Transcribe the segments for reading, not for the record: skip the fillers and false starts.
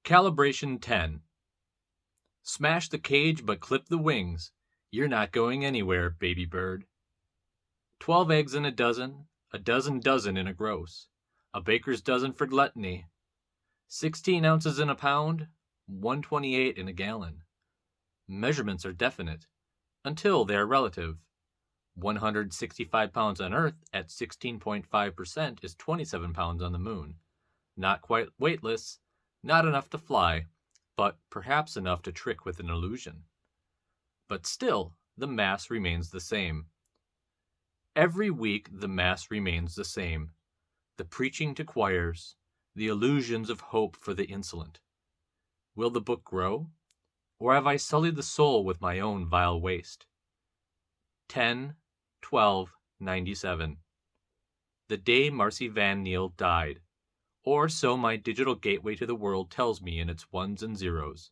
Calibration 10. Smash the cage but clip the wings. You're not going anywhere, baby bird. 12 eggs in a dozen dozen in a gross. A baker's dozen for gluttony. 16 ounces in a pound, 128 in a gallon. Measurements are definite, until they are relative. 165 pounds on Earth at 16.5% is 27 pounds on the moon. Not quite weightless, not enough to fly, but perhaps enough to trick with an illusion. But still, the mass remains the same. Every week the mass remains the same. The preaching to choirs, the illusions of hope for the insolent. Will the book grow? Or have I sullied the soul with my own vile waste? 10/12/97. The day Marcy Van Neal died, or so my digital gateway to the world tells me in its ones and zeros.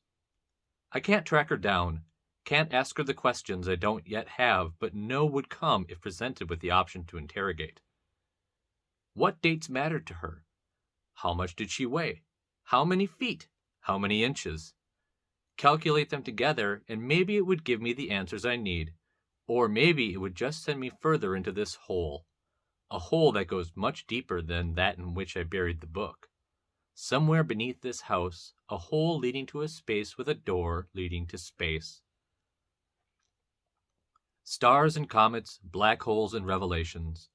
I can't track her down, can't ask her the questions I don't yet have but know would come if presented with the option to interrogate. What dates mattered to her? How much did she weigh? How many feet? How many inches? Calculate them together, and maybe it would give me the answers I need, or maybe it would just send me further into this hole, a hole that goes much deeper than that in which I buried the book. Somewhere beneath this house, a hole leading to a space with a door leading to space. Stars and comets, black holes and revelations.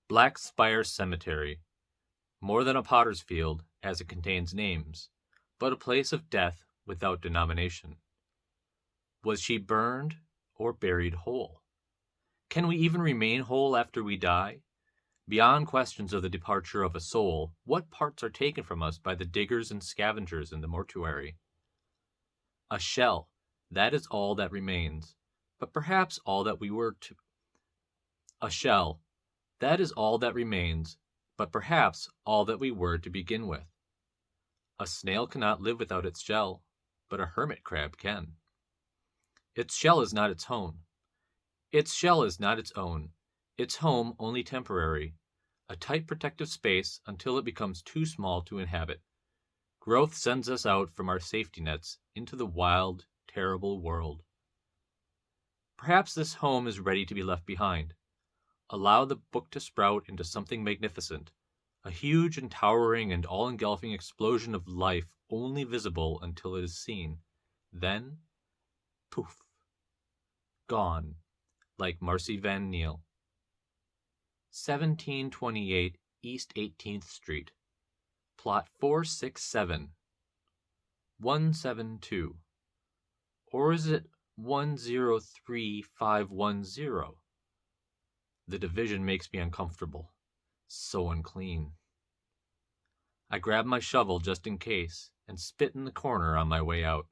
Black Spire Cemetery. More than a potter's field, as it contains names, but a place of death without denomination. Was she burned or buried whole? Can we even remain whole after we die? Beyond questions of the departure of a soul, what parts are taken from us by the diggers and scavengers in the mortuary? A shell, that is all that remains, but perhaps all that we were to... A shell, that is all that remains, but perhaps all that we were to begin with. A snail cannot live without its shell, but a hermit crab can. Its shell is not its home. Its shell is not its own. Its home only temporary, a tight protective space until it becomes too small to inhabit. Growth sends us out from our safety nets into the wild, terrible world. Perhaps this home is ready to be left behind. Allow the book to sprout into something magnificent, a huge and towering and all-engulfing explosion of life only visible until it is seen. Then, poof, gone, like Marcy Van Neal. 1728 East 18th Street. Plot 467. 172. Or is it 103510? The division makes me uncomfortable. So unclean. I grab my shovel just in case and spit in the corner on my way out.